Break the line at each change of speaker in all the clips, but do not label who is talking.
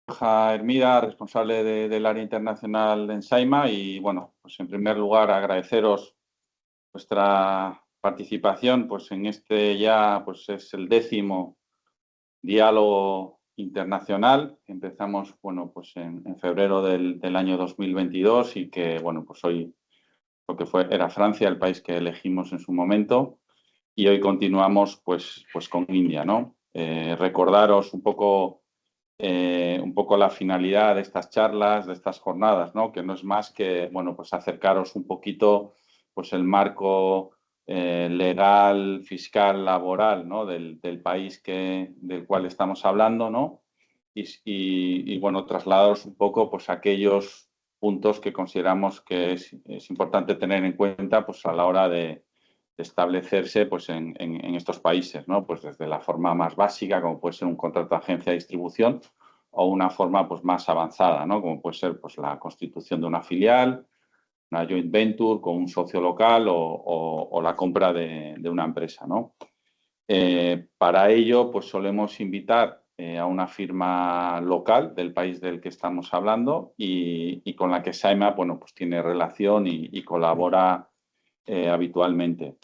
Hermida, responsable del área internacional en Saima, y bueno, pues en primer lugar agradeceros vuestra participación pues en este ya pues es el 10º diálogo internacional que empezamos bueno pues en febrero del año 2022 y que bueno pues hoy lo que era Francia el país que elegimos en su momento y hoy continuamos pues con India, ¿no? Recordaros un poco la finalidad de estas charlas, de estas jornadas, ¿no? Que no es más que, bueno, pues acercaros un poquito, pues el marco legal, fiscal, laboral, ¿no? Del país del cual estamos hablando, ¿no? Y bueno, trasladaros un poco, pues aquellos puntos que consideramos que es importante tener en cuenta, pues a la hora de establecerse pues en estos países, ¿no? Pues desde la forma más básica, como puede ser un contrato de agencia de distribución, o una forma pues más avanzada, ¿no? Como puede ser pues la constitución de una filial, una joint venture con un socio local o la compra de una empresa, ¿no? Para ello, pues solemos invitar a una firma local del país del que estamos hablando y con la que Saima, bueno, pues tiene relación y colabora habitualmente.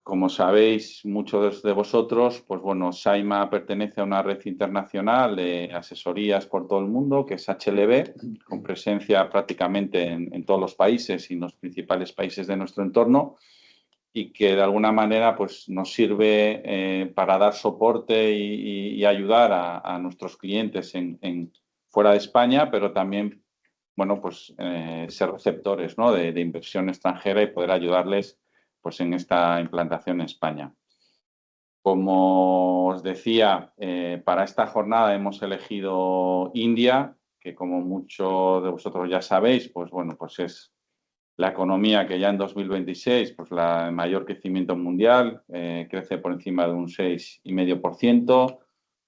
Como sabéis muchos de vosotros, pues bueno, Saima pertenece a una red internacional de asesorías por todo el mundo, que es HLB, con presencia prácticamente en todos los países y en los principales países de nuestro entorno, y que de alguna manera pues, nos sirve para dar soporte y ayudar a nuestros clientes fuera de España, pero también bueno, pues, ser receptores, ¿no? de inversión extranjera y poder ayudarles pues, en esta implantación en España. Como os decía, para esta jornada hemos elegido India, que como muchos de vosotros ya sabéis, pues bueno, pues es la economía que ya en 2026, pues el mayor crecimiento mundial, crece por encima de un 6,5%,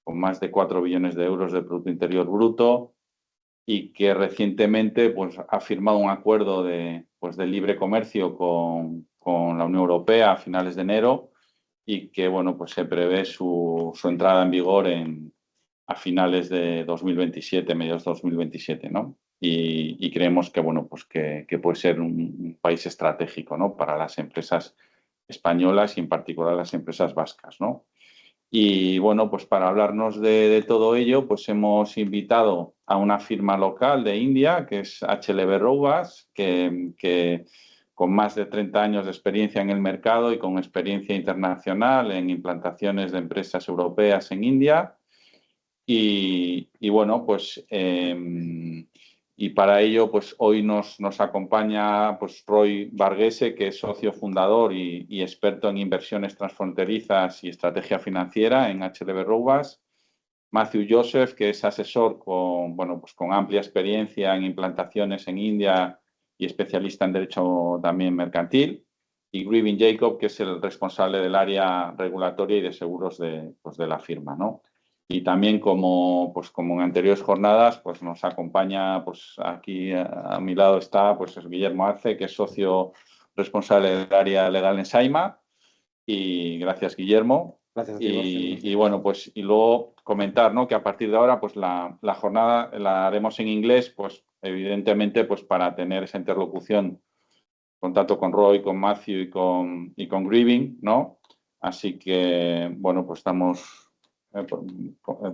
con más de 4 billones de euros de Producto Interior Bruto, y que recientemente pues, ha firmado un acuerdo de libre comercio con la Unión Europea a finales de enero y que bueno, pues se prevé su entrada en vigor a finales de 2027, mediados de 2027, ¿no? Y creemos que, bueno, pues que puede ser un país estratégico, ¿no? Para las empresas españolas y en particular las empresas vascas, ¿no? Y bueno, pues para hablarnos de todo ello, pues hemos invitado a una firma local de India, que es HLB Robas, que con más de 30 años de experiencia en el mercado y con experiencia internacional en implantaciones de empresas europeas en India. Y bueno, pues y para ello, pues hoy nos acompaña pues Roy Varghese, que es socio fundador y experto en inversiones transfronterizas y estrategia financiera en HLB Robas. Matthew Joseph, que es asesor bueno, pues con amplia experiencia en implantaciones en India y especialista en derecho también mercantil. Y Grievin Jacob, que es el responsable del área regulatoria y de seguros pues de la firma, ¿no? Y también como en anteriores jornadas, pues nos acompaña, pues aquí a mi lado está pues Guillermo Arce, que es socio responsable del área legal en Saima. Y gracias, Guillermo.
Gracias,
y bueno, pues y luego comentar, ¿no? Que a partir de ahora, pues la jornada la haremos en inglés, pues evidentemente, pues para tener esa interlocución, contacto con Roy, con Matthew y con Grieving, ¿no? Así que, bueno, pues estamos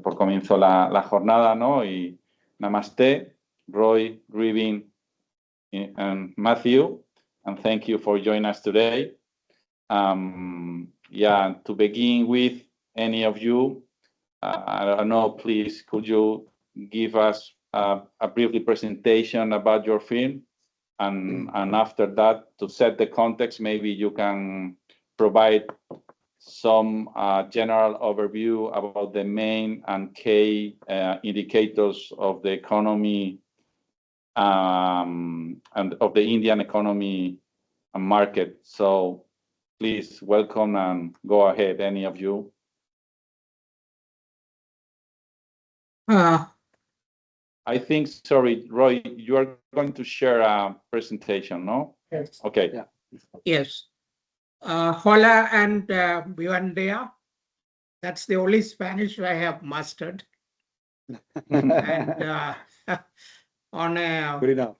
por comienzo la jornada, ¿no? Y namaste, Roy, Grieving, and Matthew, and thank you for joining us today. Yeah, to begin with, any of you, I don't know, please, could you give us a brief presentation about your firm? And after that, to set the context, maybe you can provide some general overview about the main and key indicators of the economy and of the Indian economy and market. So please welcome and go ahead, any of you. I think, sorry, Roy, you are going to share a presentation, no?
Yes.
Okay.
Yeah.
Yes. Hola and buen día. That's the only Spanish I have mastered. And on a
Good enough.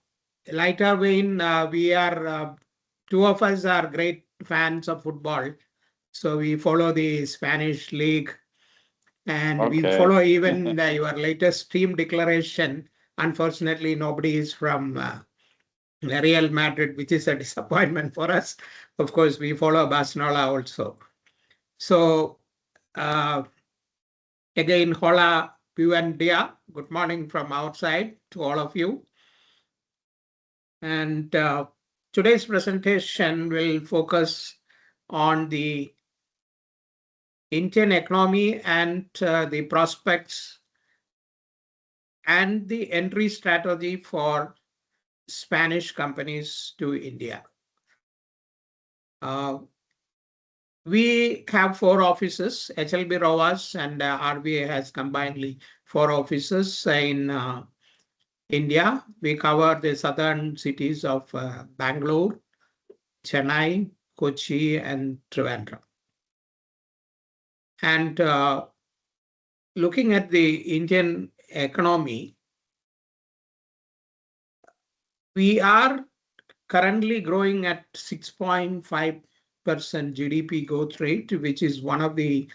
lighter vein, we are two of us are great fans of football, so we follow the Spanish league, and we
Okay.
follow even your latest team declaration. Unfortunately, nobody is from Real Madrid, which is a disappointment for us. Of course, we follow Barcelona also. So again, hola, buen dia. Good morning from outside to all of you. And today's presentation will focus on the Indian economy and the prospects and the entry strategy for Spanish companies to India. We have 4 offices. HLB Rowas and RBA has combinedly 4 offices in India. We cover the southern cities of Bangalore, Chennai, Kochi, and Trivandrum. And looking at the Indian economy, we are currently growing at 6.5% GDP growth rate, which is one of the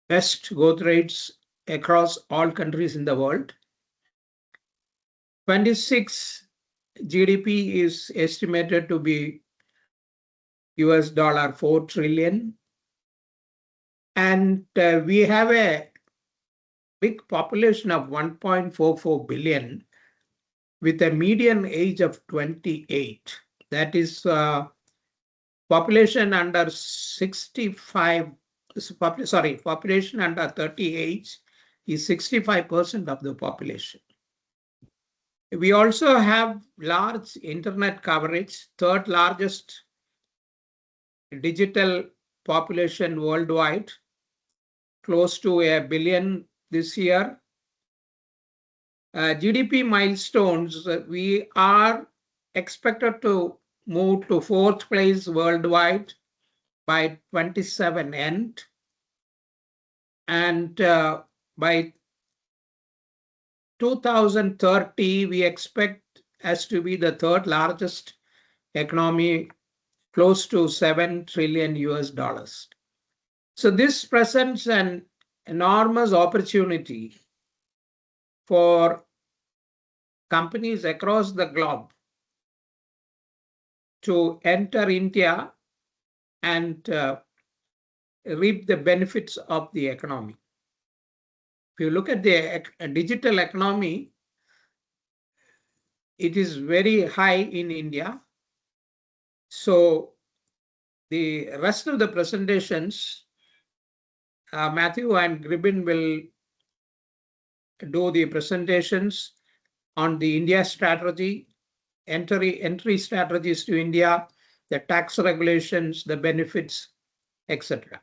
best growth rates across all countries in the world. 26 GDP is estimated to be $4 trillion. And we have a big population of 1.44 billion with a median age of 28. That is population under 65, population under 30 age is 65% of the population. We also have large internet coverage, 3rd largest digital population worldwide, close to 1 billion this year. GDP milestones, we are expected to move to 4th place worldwide by 27 end. And by 2030, we expect us to be the 3rd largest economy, close to $7 trillion. So this presents an enormous opportunity for companies across the globe to enter India and reap the benefits of the economy. If you look at the digital economy, it is very high in India. So the rest of the presentations, Matthew and Gribin will do the presentations on the India strategy, entry strategies to India, the tax regulations, the benefits, etc.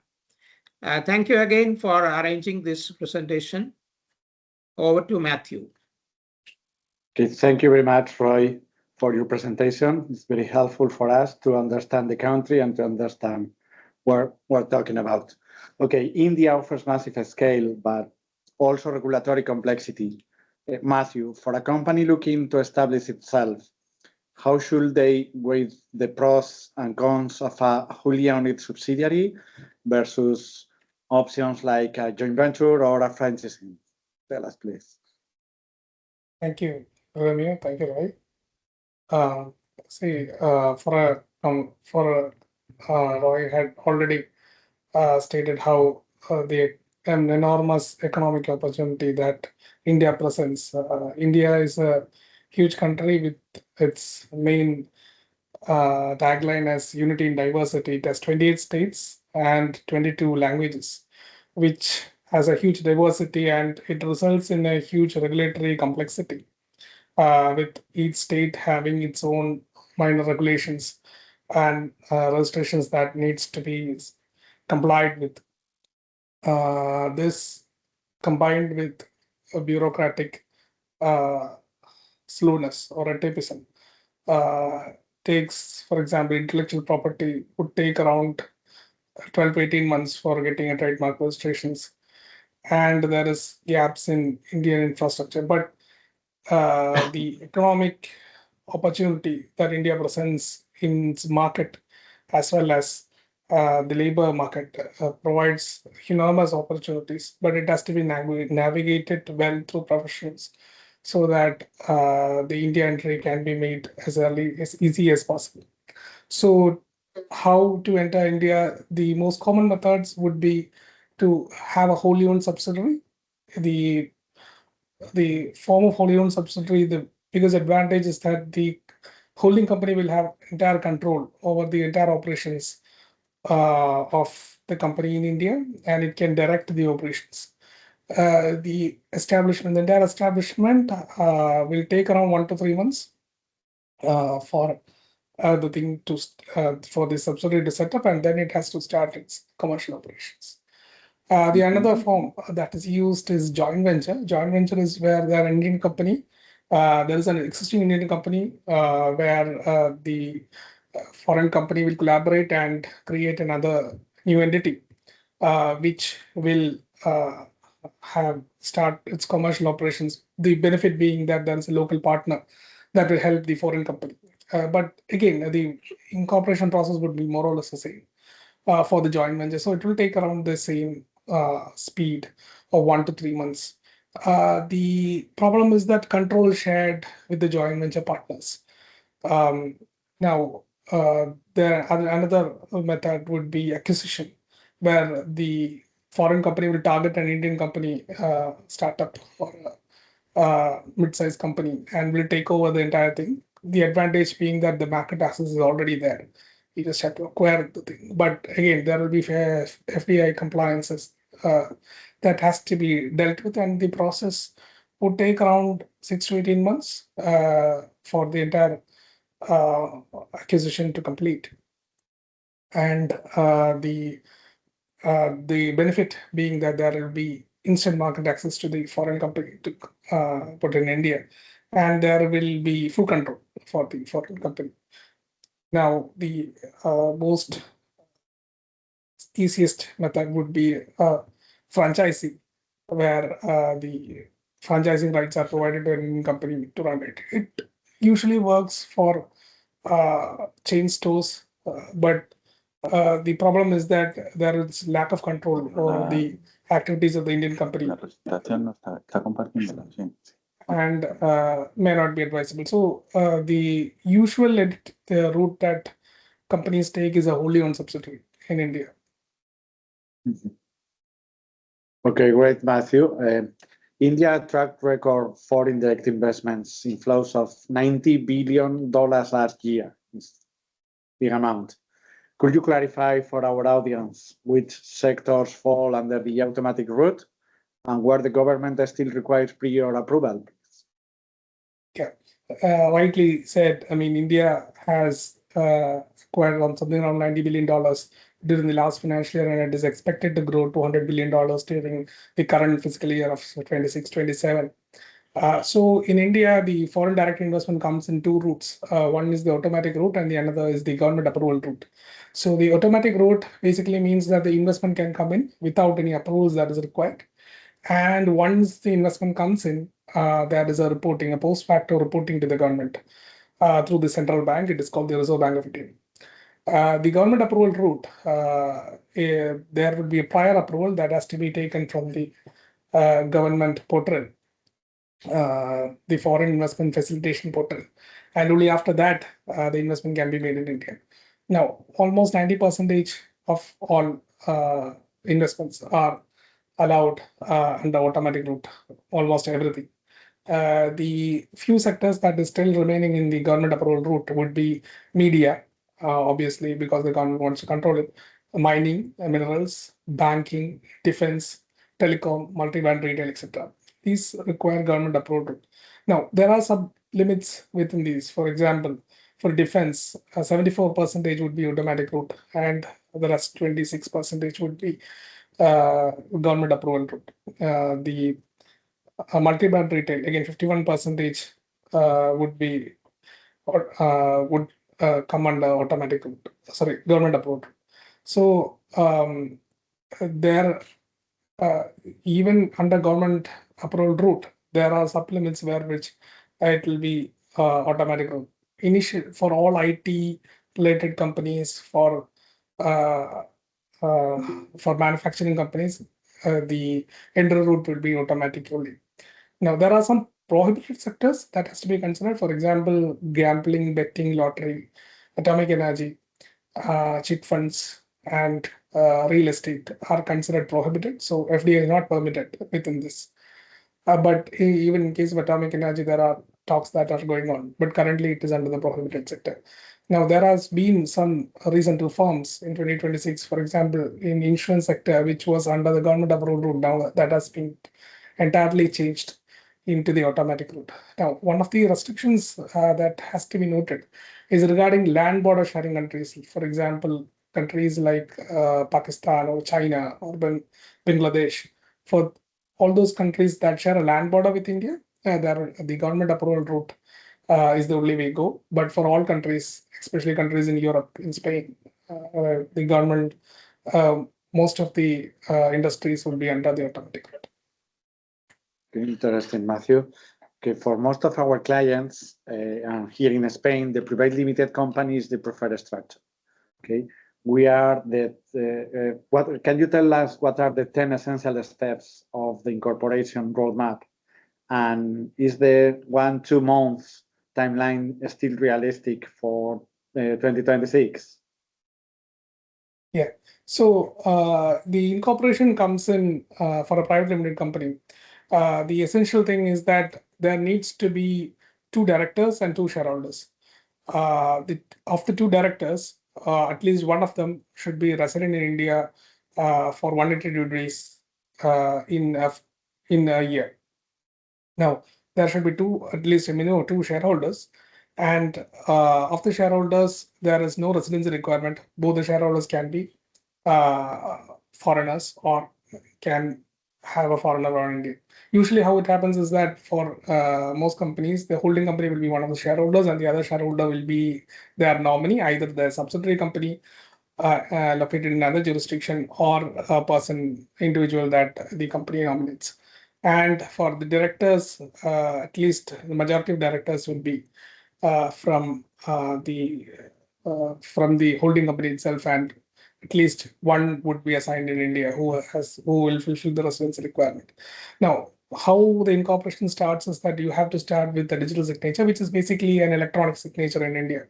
Thank you again for arranging this presentation. Over to Matthew.
Okay, thank you very much, Roy, for your presentation. It's very helpful for us to understand the country and to understand what we're talking about. Okay, India offers massive scale, but also regulatory complexity. Matthew, for a company looking to establish itself, how should they weigh the pros and cons of a wholly owned subsidiary versus options like a joint venture or a franchising? Tell us, please.
Thank you, Ramya. Thank you, Roy. Roy had already stated how an enormous economic opportunity that India presents. India is a huge country with its main tagline as unity in diversity. It has 28 states and 22 languages, which has a huge diversity, and it results in a huge regulatory complexity, with each state having its own minor regulations and restrictions that needs to be complied with. This combined with a bureaucratic slowness or a tapeism takes, for example, intellectual property would take around 12 to 18 months for getting a trademark registrations. and there is gaps in Indian infrastructure. But the economic opportunity that India presents in its market, as well as the labor market, provides enormous opportunities, but it has to be navigated well through professionals, so that the India entry can be made as easy as possible. So, how to enter India? The most common methods would be to have a wholly owned subsidiary. The form of wholly owned subsidiary, the biggest advantage is that the holding company will have entire control over the entire operations of the company in India, and it can direct the operations. The entire establishment will take around 1 to 3 months for the thing to for the subsidiary to set up, and then it has to start its commercial operations. The another form that is used is joint venture. Joint venture is where there are an Indian company. There is an existing Indian company where the foreign company will collaborate and create another new entity, which will start its commercial operations. The benefit being that there is a local partner that will help the foreign company. But again, the incorporation process would be more or less the same for the joint venture. So it will take around the same speed of 1 to 3 months. The problem is that control shared with the joint venture partners. Now, another method would be acquisition, where the foreign company will target an Indian company, startup or mid-sized company, and will take over the entire thing. The advantage being that the market access is already there. You just have to acquire the thing. But again, there will be FDI compliances that has to be dealt with, and the process would take around 6 to 18 months for the entire acquisition to complete. And the benefit being that there will be instant market access to the foreign company to put in India, and there will be full control for the foreign company. Now, the most easiest method would be franchising, where the franchising rights are provided to an Indian company to run it. It usually works for chain stores, but the problem is that there is lack of control over the activities of the Indian company.
La presentación no está compartiéndola, sí.
And may not be advisable. So the usual the route that companies take is a wholly owned subsidiary in India.
Okay, great, Matthew. India track record foreign direct investments inflows of $90 billion last year. It's a big amount. Could you clarify for our audience which sectors fall under the automatic route and where the government still requires prior approval?
Yeah, rightly said. I mean, India has acquired on something around $90 billion during the last financial year, and it is expected to grow $200 billion during the current fiscal year of 26-27. So in India, the foreign direct investment comes in two routes. One is the automatic route, and the another is the government approval route. So the automatic route basically means that the investment can come in without any approvals that is required. And once the investment comes in, there is a post facto reporting to the government through the central bank. It is called the Reserve Bank of India. The government approval route, there would be a prior approval that has to be taken from the government portal, the foreign investment facilitation portal, and only after that the investment can be made in India. Now, almost 90% of all investments are allowed under automatic route, almost everything. The few sectors that is still remaining in the government approval route would be media, obviously, because the government wants to control it, mining, minerals, banking, defense, telecom, multi-band retail, etc. These require government approval. Now, there are some limits within these. For example, for defense, 74% would be automatic route, and the rest 26% would be government approval route. The multi-band retail, again, 51% would be or would come under automatic route. Sorry, government approval. So there even under government approval route, there are supplements which it will be automatic route. Initial for all IT related companies, for manufacturing companies, the entry route will be automatic only. Now there are some prohibited sectors that has to be considered. For example, gambling, betting, lottery, atomic energy, chit funds, and real estate are considered prohibited. So FDI is not permitted within this. But even in case of atomic energy, there are talks that are going on, but currently it is under the prohibited sector. Now, there has been some recent reforms in 2026, for example, in insurance sector, which was under the government approval route. Now that has been entirely changed into the automatic route. Now, one of the restrictions that has to be noted is regarding land border sharing countries. For example, countries like Pakistan or China or Bangladesh. For all those countries that share a land border with India, the government approval route is the only way to go. But for all countries, especially countries in Europe, in Spain, the government, most of the industries will be under the automatic route.
Interesting, Matthew. Okay, for most of our clients here in Spain, the private limited company is the preferred structure. Okay, we are what can you tell us what are the 10 essential steps of the incorporation roadmap? And is the 1-2 months timeline still realistic for 2026?
Yeah, so the incorporation comes in for a private limited company. The essential thing is that there needs to be 2 directors and 2 shareholders. Of the 2 directors, at least one of them should be resident in India for 182 days in a year. Now, there should be at least a minimum of 2 shareholders. And of the shareholders, there is no residency requirement. Both the shareholders can be foreigners or can have a foreigner or Indian. Usually how it happens is that for most companies, the holding company will be one of the shareholders and the other shareholder will be their nominee, either the subsidiary company located in another jurisdiction or a individual that the company nominates. And for the directors, at least the majority of directors will be from the holding company itself, and at least one would be assigned in India who will fulfill the residency requirement. Now, how the incorporation starts is that you have to start with the digital signature, which is basically an electronic signature in India.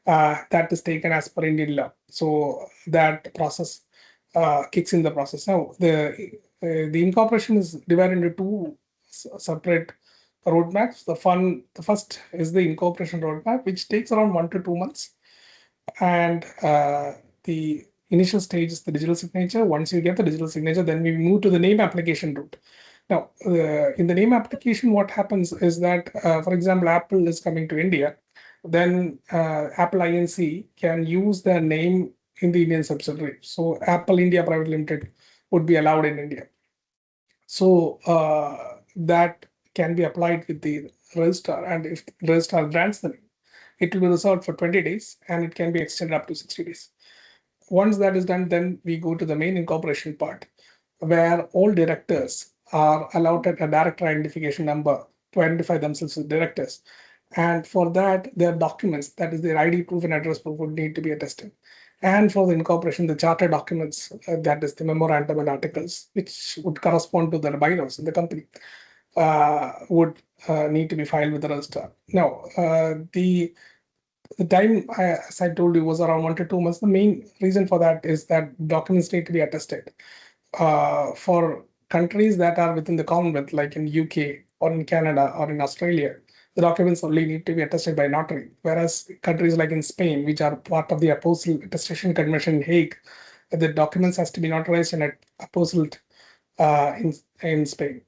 That is taken as per Indian law. So that process kicks in the process. Now, the incorporation is divided into 2 separate roadmaps. The first is the incorporation roadmap, which takes around 1 to 2 months. And the initial stage is the digital signature. Once you get the digital signature, then we move to the name application route. Now, in the name application, what happens is that, for example, Apple is coming to India, then Apple Inc. can use their name in the Indian subsidiary. So Apple India Private Limited would be allowed in India. So that can be applied with the registrar, and if the registrar grants the name, it will be reserved for 20 days and it can be extended up to 60 days. Once that is done, then we go to the main incorporation part, where all directors are allotted a director identification number to identify themselves as directors. And for that, their documents, that is their ID proof and address proof, would need to be attested. And for the incorporation, the charter documents, that is the memorandum and articles, which would correspond to the bylaws in the company, would need to be filed with the registrar. Now, the time, as I told you, was around 1 to 2 months. The main reason for that is that documents need to be attested. For countries that are within the Commonwealth, like in UK or in Canada or in Australia, the documents only need to be attested by notary. Whereas countries like in Spain, which are part of the Apostille Attestation Convention in Hague, the documents has to be notarized and apostilled in Spain.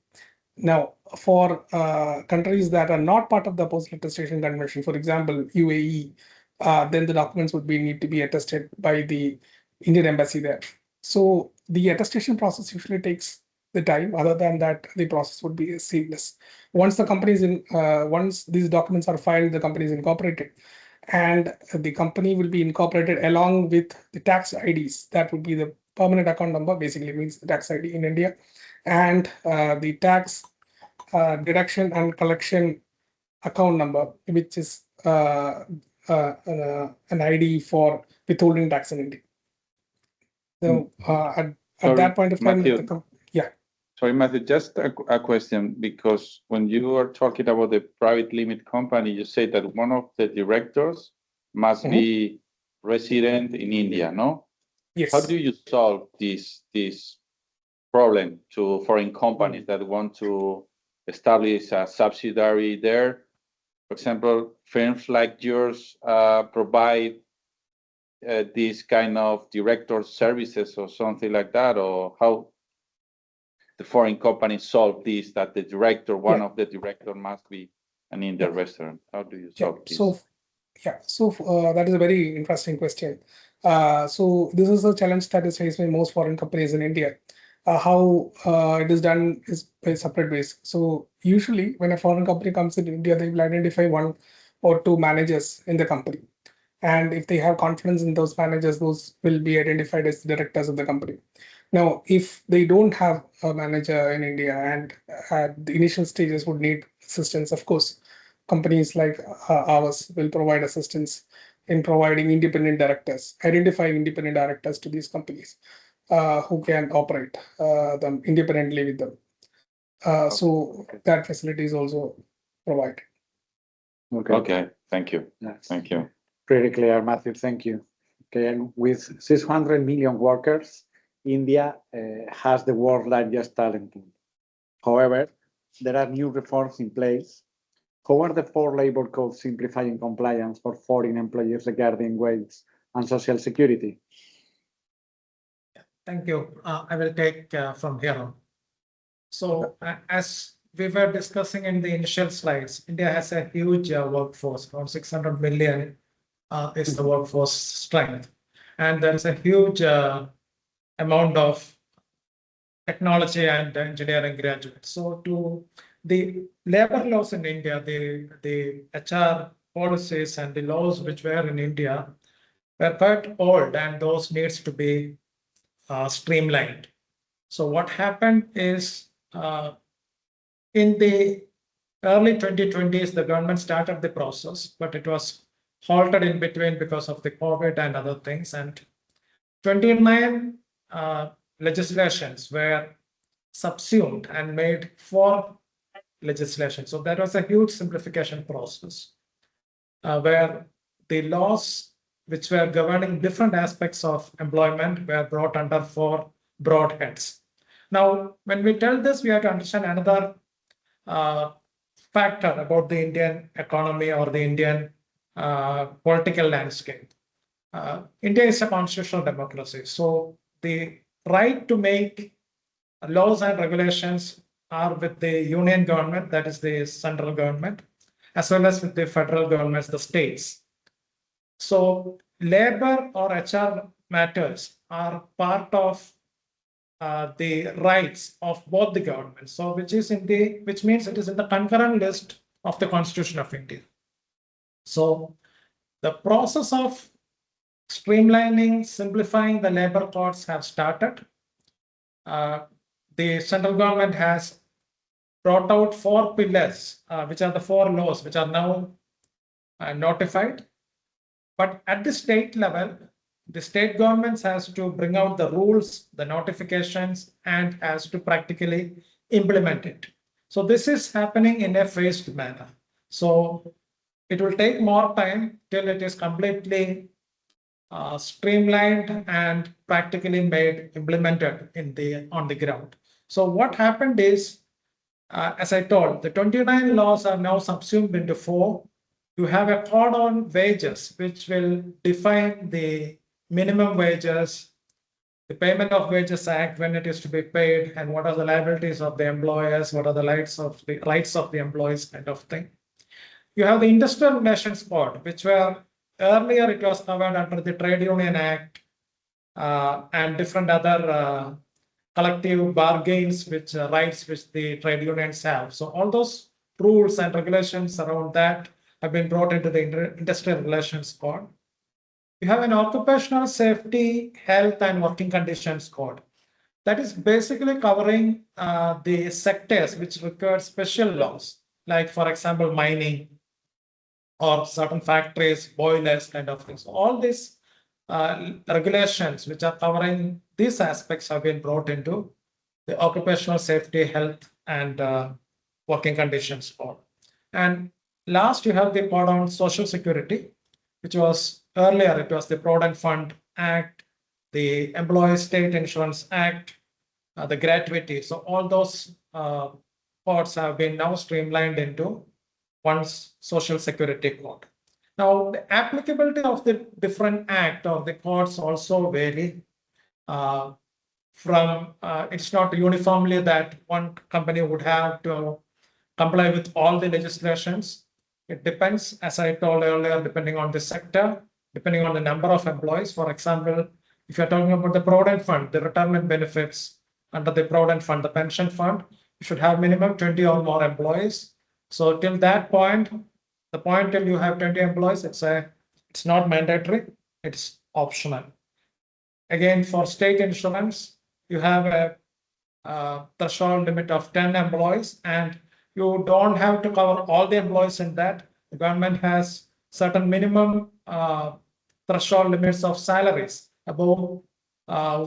Now, for countries that are not part of the Apostille Attestation Convention, for example, UAE, then the documents would need to be attested by the Indian embassy there. So the attestation process usually takes the time. Other than that, the process would be seamless. Once the company is once these documents are filed, the company is incorporated, and the company will be incorporated along with the tax IDs. That would be the permanent account number basically means the tax ID in India, and the tax deduction and collection account number, which is an ID for withholding tax in India. So at that point of time,
Matthew,
yeah.
Sorry, Matthew, just a question, because when you are talking about the private limited company, you say that one of the directors must be resident in India, no?
Yes.
How do you solve this problem to foreign companies that want to establish a subsidiary there? For example, firms like yours provide these kind of director services or something like that, or how the foreign companies solve this, that the director, one of the director must be an Indian restaurant? How do you solve this?
So that is a very interesting question. So this is a challenge that is faced by most foreign companies in India. How it is done is by separate ways. So usually when a foreign company comes in India, they will identify one or two managers in the company. And if they have confidence in those managers, those will be identified as the directors of the company. Now, if they don't have a manager in India and at the initial stages would need assistance, of course, companies like ours will provide assistance in providing independent directors, identifying independent directors to these companies who can operate them independently with them. So that facility is also provided.
Okay, thank you.
Yes.
Thank you.
Pretty clear, Matthew. Thank you. Okay, and with 600 million workers, India has the world's largest talent pool. However, there are new reforms in place. How are the four labor codes simplifying compliance for foreign employees regarding wage and social security?
Thank you. I will take from here on. So as we were discussing in the initial slides, India has a huge workforce, around 600 million is the workforce strength. And there is a huge amount of technology and engineering graduates. So to the labor laws in India, the HR policies and the laws which were in India were quite old, and those needs to be streamlined. So what happened is in the early 2020s, the government started the process, but it was halted in between because of the COVID and other things. And 29 legislations were subsumed and made for legislation. So that was a huge simplification process where the laws which were governing different aspects of employment were brought under four broad heads. Now, when we tell this, we have to understand another factor about the Indian economy or the Indian political landscape. India is a constitutional democracy. So the right to make laws and regulations are with the union government, that is the central government, as well as with the federal governments, the states. So labor or HR matters are part of the rights of both the governments. So which means it is in the concurrent list of the Constitution of India. So the process of streamlining, simplifying the labor codes have started. The central government has brought out 4 pillars, which are the 4 laws, which are now notified. But at the state level, the state governments has to bring out the rules, the notifications, and has to practically implement it. So this is happening in a phased manner. So it will take more time till it is completely streamlined and practically made implemented on the ground. So what happened is, as I told, the 29 laws are now subsumed into 4. You have a code on wages, which will define the minimum wages, the payment of wages act, when it is to be paid, and what are the liabilities of the employers, what are the rights of the employees, kind of thing. You have the industrial relations code, which were earlier it was covered under the Trade Union Act and different other collective bargains, which rights which the trade unions have. So all those rules and regulations around that have been brought into the industrial relations code. you have an occupational safety, health, and working conditions code. That is basically covering the sectors which require special laws, like, for example, mining or certain factories, boilers, kind of things. All these regulations which are covering these aspects have been brought into the occupational safety, health, and working conditions code. And last, you have the code on social security, which was earlier, it was the Provident Fund Act, the Employee State Insurance Act, the gratuity. So all those codes have been now streamlined into one social security code. Now, the applicability of the different act or the codes also vary it's not uniformly that one company would have to comply with all the legislations. It depends, as I told earlier, depending on the sector, depending on the number of employees. For example, if you're talking about the Provident Fund, the retirement benefits under the Provident Fund, the pension fund, you should have minimum 20 or more employees. So till that point, the point till you have 20 employees, it's not mandatory, it's optional. Again, for state insurance, you have a threshold limit of 10 employees, and you don't have to cover all the employees in that. The government has certain minimum threshold limits of salaries above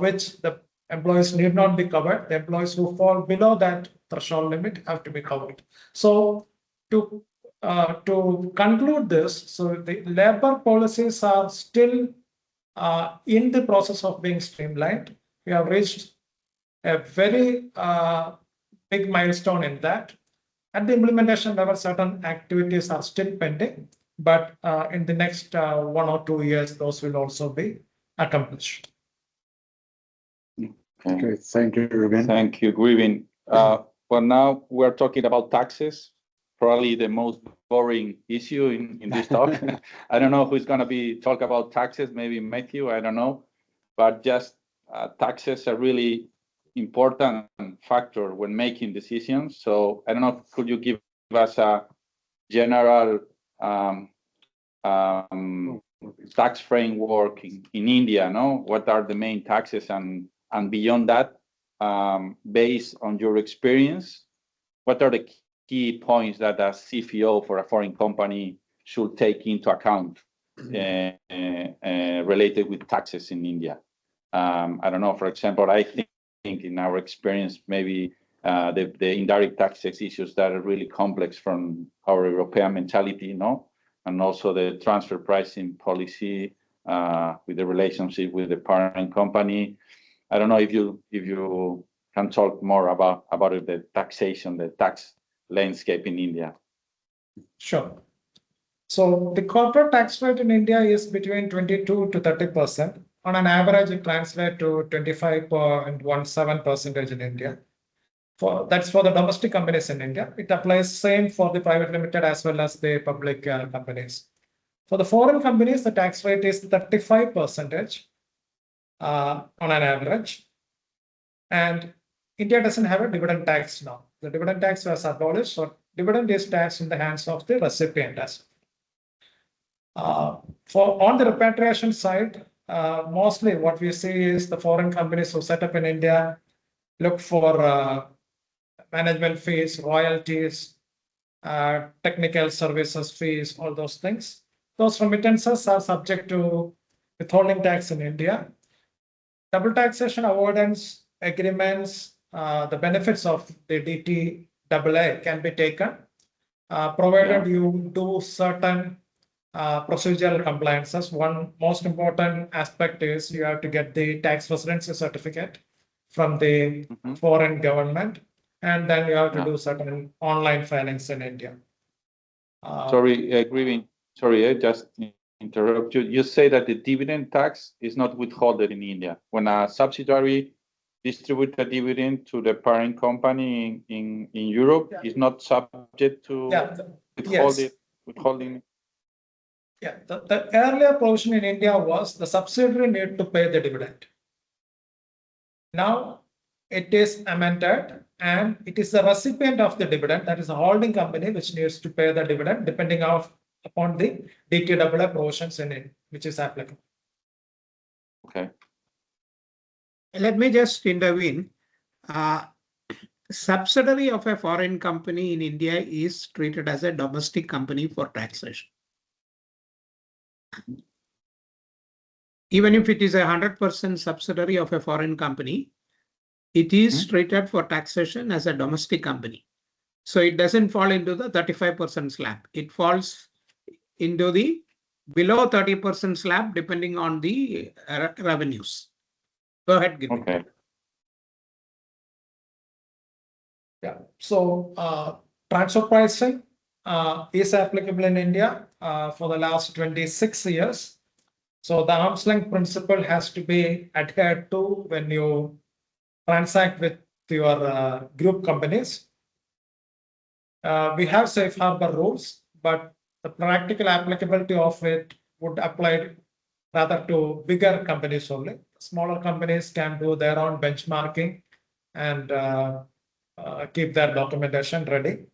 which the employees need not be covered. The employees who fall below that threshold limit have to be covered. So to conclude this, so the labor policies are still in the process of being streamlined. We have reached a very big milestone in that. At the implementation level, certain activities are still pending, but in the next 1 or 2 years, those will also be accomplished.
Okay, thank you, Ruben.
Thank you, Grievin. Well, now we're talking about taxes, probably the most boring issue in this talk. I don't know who's going to be talk about taxes, maybe Matthew, I don't know, but just taxes are really important factor when making decisions. So I don't know, could you give us a general tax framework in India? No, what are the main taxes, and beyond that, based on your experience, what are the key points that a CFO for a foreign company should take into account related with taxes in India? I don't know, for example, I think in our experience, maybe the indirect taxes issues that are really complex from our European mentality, you know, and also the transfer pricing policy with the relationship with the parent company. I don't know if you can talk more about the taxation, the tax landscape in India.
Sure. So the corporate tax rate in India is between 22 to 30%. On an average, it translates to 25.17% in India. That's for the domestic companies in India. It applies same for the private limited as well as the public companies. For the foreign companies, the tax rate is 35% on an average. And India doesn't have a dividend tax now. The dividend tax was abolished, so dividend is taxed in the hands of the recipient. On the repatriation side, mostly what we see is the foreign companies who set up in India look for management fees, royalties, technical services fees, all those things. Those remittances are subject to withholding tax in India. Double taxation avoidance agreements, the benefits of the DTAA can be taken, provided you do certain procedural compliances. One most important aspect is you have to get the tax residency certificate from the foreign government, and then you have to do certain online filings in India.
Sorry, Grievin, sorry, I just interrupt you. You say that the dividend tax is not withheld in India. When a subsidiary distributes a dividend to the parent company in Europe, is not subject to withholding.
Yeah, the earlier provision in India was the subsidiary need to pay the dividend. Now it is amended, and it is the recipient of the dividend, that is a holding company, which needs to pay the dividend depending upon the DTAA provisions in it, which is applicable.
Okay.
Let me just intervene. Subsidiary of a foreign company in India is treated as a domestic company for taxation. Even if it is 100% subsidiary of a foreign company, it is treated for taxation as a domestic company. So it doesn't fall into the 35% slab. It falls into the below 30% slab depending on the revenues. Go ahead, Giri.
Okay.
Yeah, so transfer pricing is applicable in India for the last 26 years. So the arm's length principle has to be adhered to when you transact with your group companies. We have safe harbor rules, but the practical applicability of it would apply rather to bigger companies only. Smaller companies can do their own benchmarking and keep their documentation ready.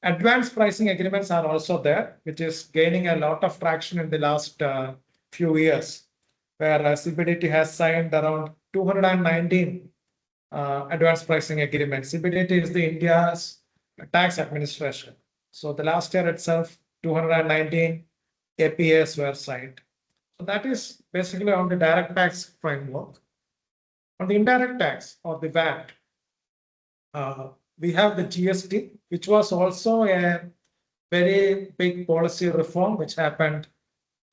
Advanced pricing agreements are also there, which is gaining a lot of traction in the last few years, where CBDT has signed around 219 advanced pricing agreements. CBDT is the India's tax administration. So the last year itself, 219 APAs were signed. So that is basically on the direct tax framework. On the indirect tax or the VAT, we have the GST, which was also a very big policy reform which happened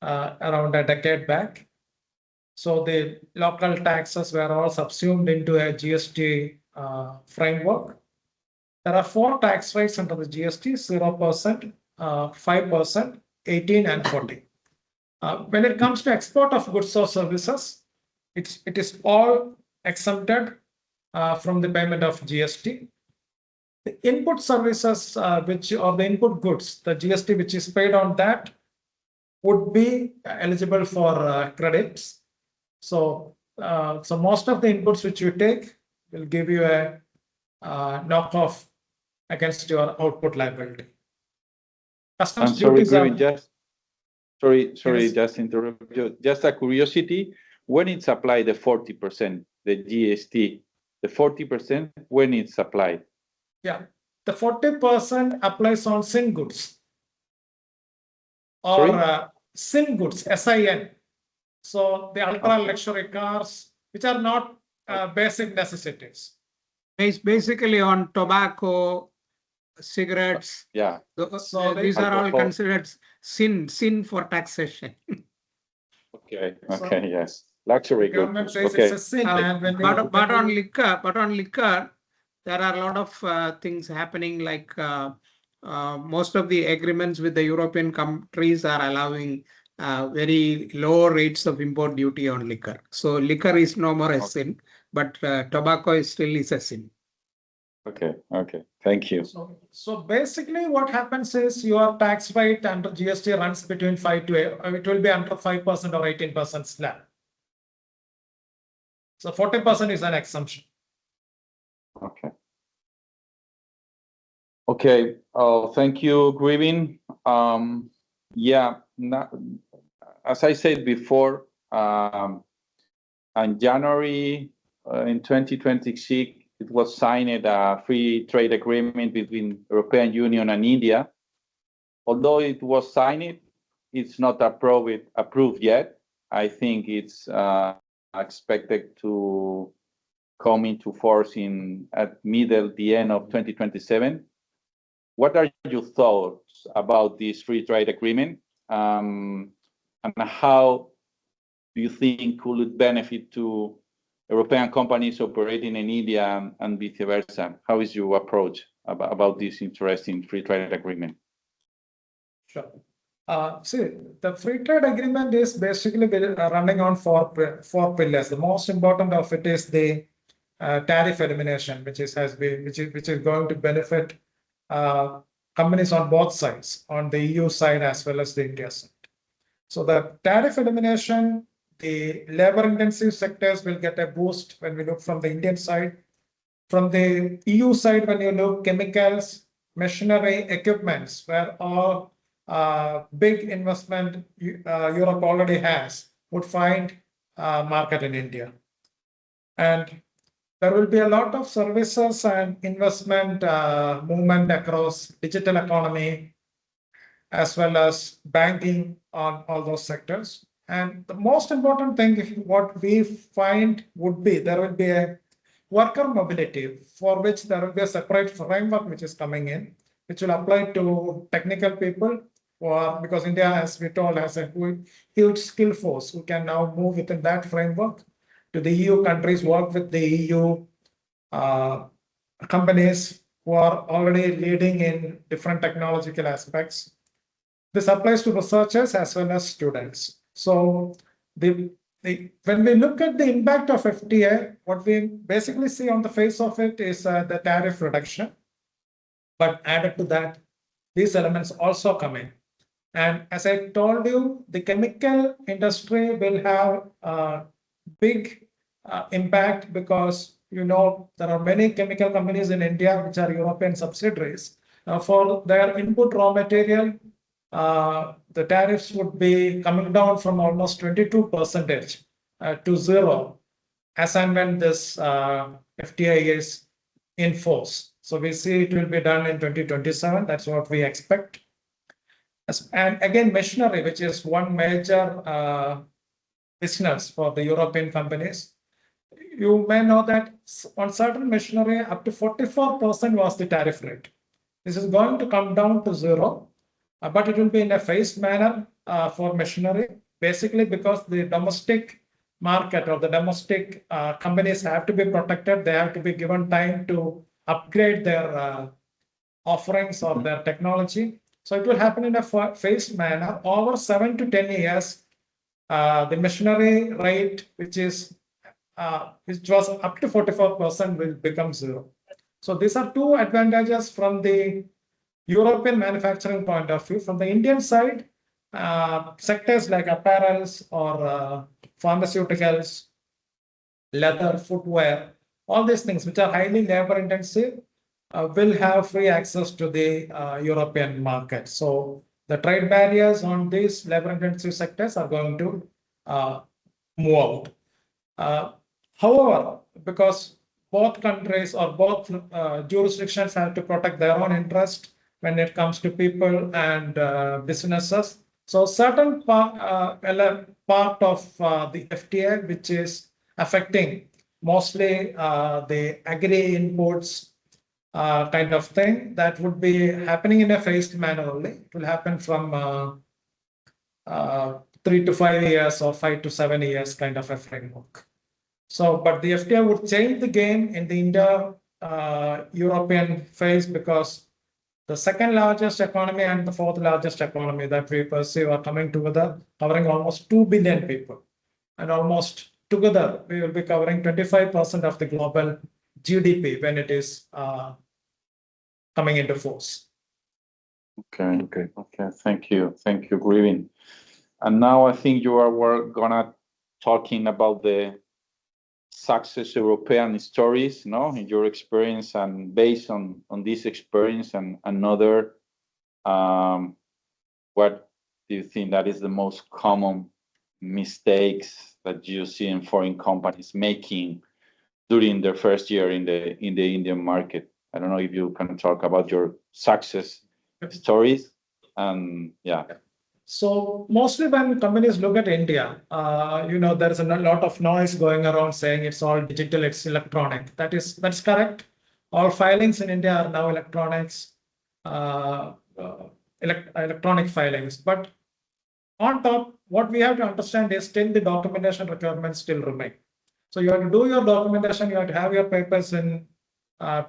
around a decade back. So the local taxes were all subsumed into a GST framework. There are 4 tax rates under the GST: 0%, 5%, 18, and 40. When it comes to export of goods or services, it is all exempted from the payment of GST. The input services, the input goods, the GST which is paid on that would be eligible for credits. So most of the inputs which you take will give you a knockoff against your output liability. Customs duties are.
Sorry, just interrupt you. Just a curiosity, when it's applied the 40%, the GST, the 40%, when it's applied?
Yeah, the 40% applies on sin goods or sin goods, SIN. So the ultra luxury cars, which are not basic necessities.
Basically on tobacco, cigarettes.
Yeah.
So these are all considered sin for taxation.
Okay. Okay. Yes. Luxury goods.
Okay. It's a sin,
but on liquor, there are a lot of things happening. Like most of the agreements with the European countries are allowing very low rates of import duty on liquor. So liquor is no more a sin, but tobacco still is a sin.
Okay. Okay. Thank you.
So basically what happens is your tax rate under GST runs between 5 to 8, it will be under 5% or 18% slab. So 40% is an exemption.
Okay. Okay. Thank you, Grivin. Yeah. As I said before, in January in 2026, it was signed a free trade agreement between European Union and India. Although it was signed, it's not approved yet. I think it's expected to come into force at the end of 2027. What are your thoughts about this free trade agreement, and how do you think could it benefit to European companies operating in India and vice versa? How is your approach about this interesting free trade agreement?
Sure. See, the free trade agreement is basically running on four pillars. The most important of it is the tariff elimination, which is going to benefit companies on both sides, on the EU side as well as the India side. So the tariff elimination, the labor-intensive sectors will get a boost when we look from the Indian side. From the EU side, when you look chemicals, machinery, equipments, where all big investment Europe already has, would find market in India. And there will be a lot of services and investment movement across digital economy, as well as banking on all those sectors. And the most important thing, what we find would be there will be a worker mobility for which there will be a separate framework which is coming in, which will apply to technical people, or because India, as we told, has a huge skill force who can now move within that framework to the EU countries, work with the EU companies who are already leading in different technological aspects. This applies to researchers as well as students. So when we look at the impact of FTA, what we basically see on the face of it is the tariff reduction. But added to that, these elements also come in. And as I told you, the chemical industry will have a big impact because, there are many chemical companies in India which are European subsidiaries. For their input raw material, the tariffs would be coming down from almost 22% to zero as and when this FTA is in force. So we see it will be done in 2027. That's what we expect. And again, machinery, which is one major business for the European companies. You may know that on certain machinery, up to 44% was the tariff rate. This is going to come down to zero, but it will be in a phased manner for machinery, basically because the domestic market or the domestic companies have to be protected. They have to be given time to upgrade their offerings or their technology. So it will happen in a phased manner. Over 7 to 10 years, the machinery rate, which was up to 44%, will become zero. So these are two advantages from the European manufacturing point of view. From the Indian side, sectors like apparels or pharmaceuticals, leather, footwear, all these things which are highly labor intensive will have free access to the European market. So the trade barriers on these labor intensive sectors are going to move out. However, because both countries or both jurisdictions have to protect their own interest when it comes to people and businesses. So certain part of the FTA, which is affecting mostly the agri inputs kind of thing, that would be happening in a phased manner only. It will happen from 3 to 5 years or 5 to 7 years kind of a framework. So, but the FTA would change the game in the Indo-European phase because the second largest economy and the fourth largest economy that we perceive are coming together, covering almost 2 billion people. And almost together, we will be covering 25% of the global GDP when it is coming into force.
Okay. Thank you, Grivin. And now I think we're gonna talking about the success European stories, in your experience, and based on this experience and another, what do you think that is the most common mistakes that you see in foreign companies making during their first year in the Indian market? I don't know if you can talk about your success stories, and yeah.
So mostly when companies look at India, there's a lot of noise going around saying it's all digital, it's electronic. That's correct. All filings in India are now electronics, electronic filings. But on top, what we have to understand is still the documentation requirements still remain. So you have to do your documentation, you have to have your papers in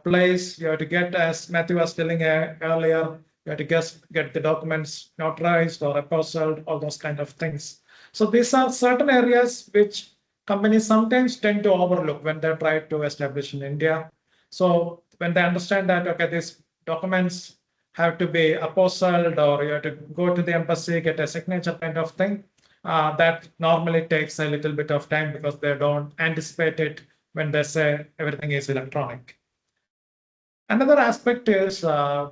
place, you have to get, as Matthew was telling earlier, you have to get the documents notarized or apostilled, all those kind of things. So these are certain areas which companies sometimes tend to overlook when they try to establish in India. So when they understand that, okay, these documents have to be apostilled or you have to go to the embassy, get a signature kind of thing, that normally takes a little bit of time because they don't anticipate it when they say everything is electronic. Another aspect is,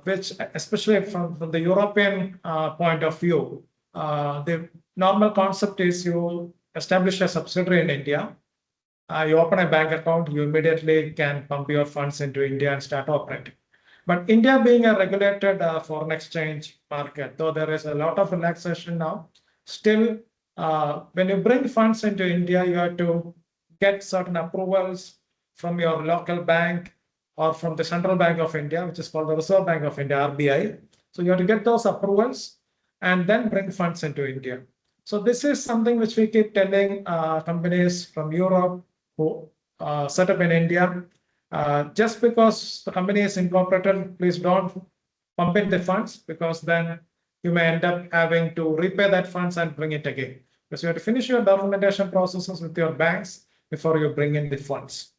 which especially from the European point of view, the normal concept is you establish a subsidiary in India, you open a bank account, you immediately can pump your funds into India and start operating. But India being a regulated foreign exchange market, though there is a lot of relaxation now, still, when you bring funds into India, you have to get certain approvals from your local bank or from the Central Bank of India, which is called the Reserve Bank of India, RBI. So you have to get those approvals and then bring funds into India. So this is something which we keep telling companies from Europe who set up in India. Just because the company is incorporated, please don't pump in the funds, because then you may end up having to repay that funds and bring it again. Because you have to finish your documentation processes with your banks before you bring in the funds.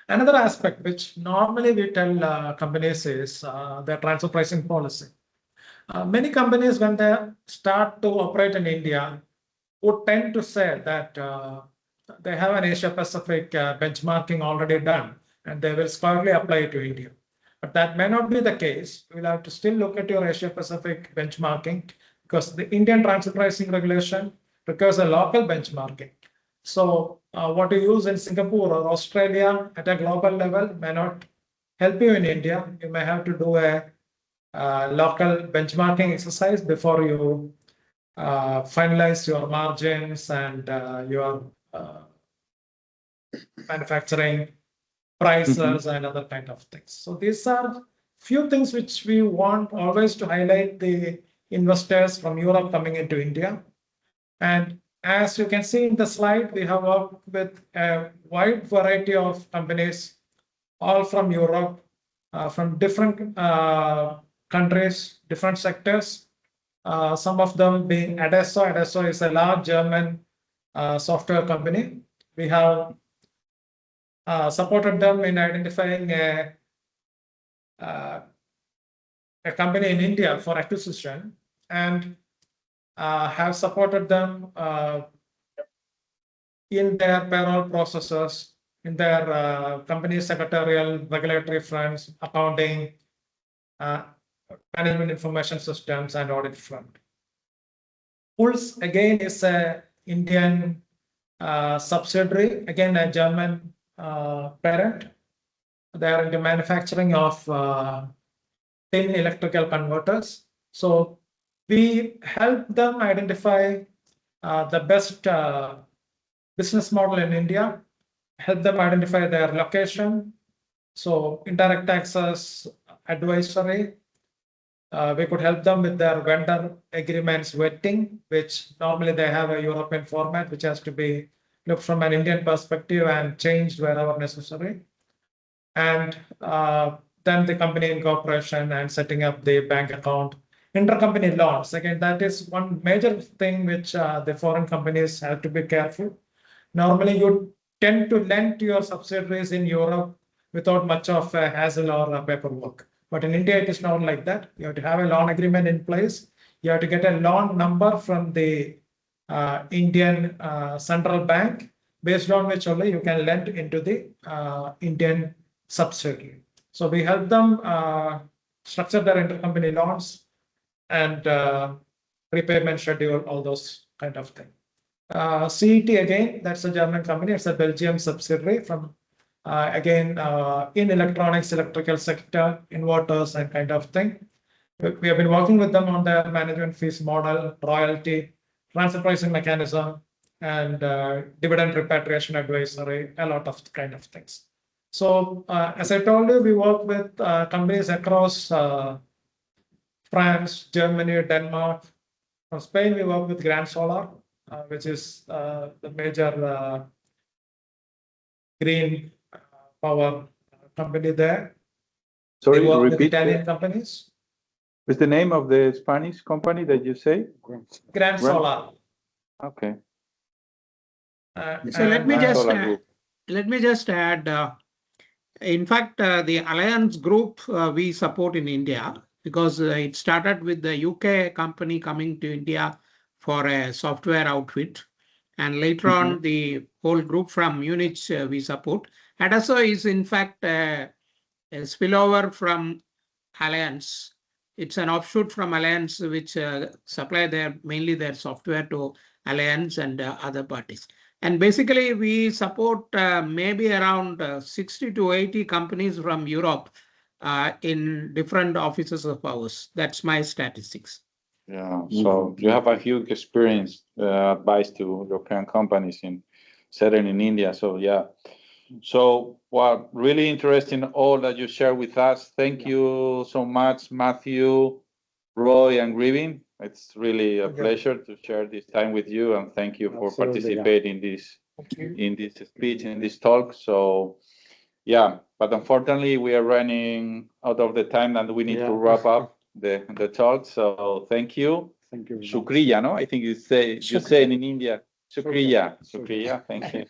Another aspect which normally we tell companies is their transfer pricing policy. Many companies, when they start to operate in India, would tend to say that they have an Asia Pacific benchmarking already done, and they will squarely apply it to India. But that may not be the case. We'll have to still look at your Asia Pacific benchmarking, because the Indian transfer pricing regulation requires a local benchmarking. So what you use in Singapore or Australia at a global level may not help you in India. You may have to do a local benchmarking exercise before you finalize your margins and your manufacturing prices and other kind of things. So these are few things which we want always to highlight the investors from Europe coming into India. And as you can see in the slide, we have worked with a wide variety of companies, all from Europe, from different countries, different sectors. Some of them being Adesso. Adesso is a large German software company. We have supported them in identifying a company in India for acquisition, and have supported them in their payroll processes, in their company secretarial, regulatory fronts, accounting, management information systems, and audit front. Pulse again is a Indian subsidiary, again a German parent. They are into manufacturing of thin electrical converters. So we help them identify the best business model in India, help them identify their location. So indirect taxes advisory. We could help them with their vendor agreements vetting, which normally they have a European format, which has to be looked from an Indian perspective and changed wherever necessary. And then the company incorporation and setting up the bank account. Intercompany loans, again, that is one major thing which the foreign companies have to be careful. Normally, you tend to lend to your subsidiaries in Europe without much of a hassle or paperwork. But in India, it is not like that. You have to have a loan agreement in place. You have to get a loan number from the Indian central bank, based on which only you can lend into the Indian subsidiary. So we help them structure their intercompany loans and repayment schedule, all those kind of things. CET again, that's a German company. It's a Belgium subsidiary from again in electronics, electrical sector, inverters and kind of thing. We have been working with them on their management fees model, royalty, transfer pricing mechanism, and dividend repatriation advisory, a lot of kind of things. So as I told you, we work with companies across France, Germany, Denmark. From Spain, we work with Grand Solar, which is the major green power company there.
Sorry,
we work with
repeat.
Italian companies.
What's the name of the Spanish company that you say?
Grand Solar.
Okay.
So let me
Solar
just add. In fact, the Alliance Group we support in India, because it started with the UK company coming to India for a software outfit, and later on the whole group from Munich we support. Adesso is in fact a spillover from Alliance. It's an offshoot from Alliance, which supply mainly their software to Alliance and other parties. And basically, we support maybe around 60 to 80 companies from Europe in different offices of ours. That's my statistics.
Yeah, so you have a huge experience, advice to European companies in setting in India. So yeah, so well, really interesting all that you share with us. Thank you so much, Matthew, Roy, and Gribin. It's really a pleasure to share this time with you, and thank you for participating in this speech, in this talk. So yeah, but unfortunately we are running out of the time and we need to wrap up the talk. So thank you.
Thank you.
Shukriya, no? I think you say in India. Shukriya. Thank you.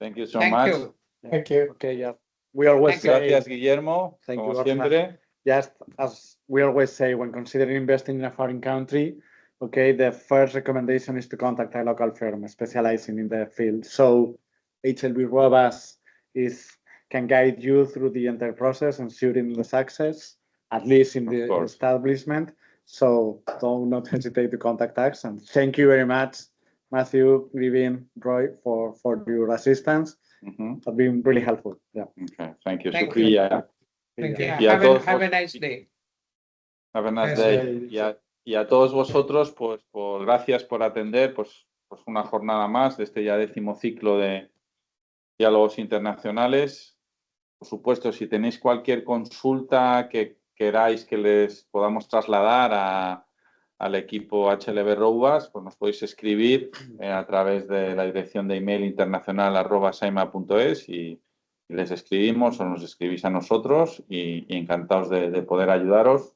Thank you so much.
You.
Thank you.
Okay, yeah. We always say,
Gracias, Guillermo.
Thank
Como
you,
siempre.
just as we always say when considering investing in a foreign country, okay, the first recommendation is to contact a local firm specializing in the field. So HLB Robas can guide you through the entire process, ensuring the success, at least in the establishment. So do not hesitate to contact us. And thank you very much, Matthew, Gribin, Roy, for your assistance. Have been really helpful. Yeah.
Okay, thank you.
Thank
Shukriya.
Thank you.
Yeah, have a nice day.
Have a nice day. Y a todos vosotros, pues gracias por atender, pues una jornada más de este ya 10º ciclo de diálogos internacionales. Por supuesto, si tenéis cualquier consulta que queráis que les podamos trasladar al equipo HLB Robas, pues nos podéis escribir a través de la dirección de email internacional@saima.es y les escribimos o nos escribís a nosotros y encantados de poder ayudaros.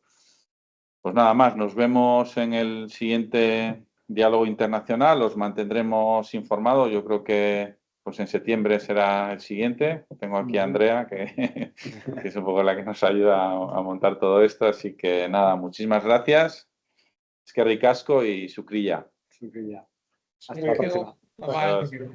Pues nada más, nos vemos en el siguiente diálogo internacional, os mantendremos informados. Yo creo que pues en septiembre será el siguiente. Tengo aquí a Andrea, que es un poco la que nos ayuda a montar todo esto. Así que nada, muchísimas gracias. Es que ricasco y sucrilla.
Hasta la próxima.
Bye.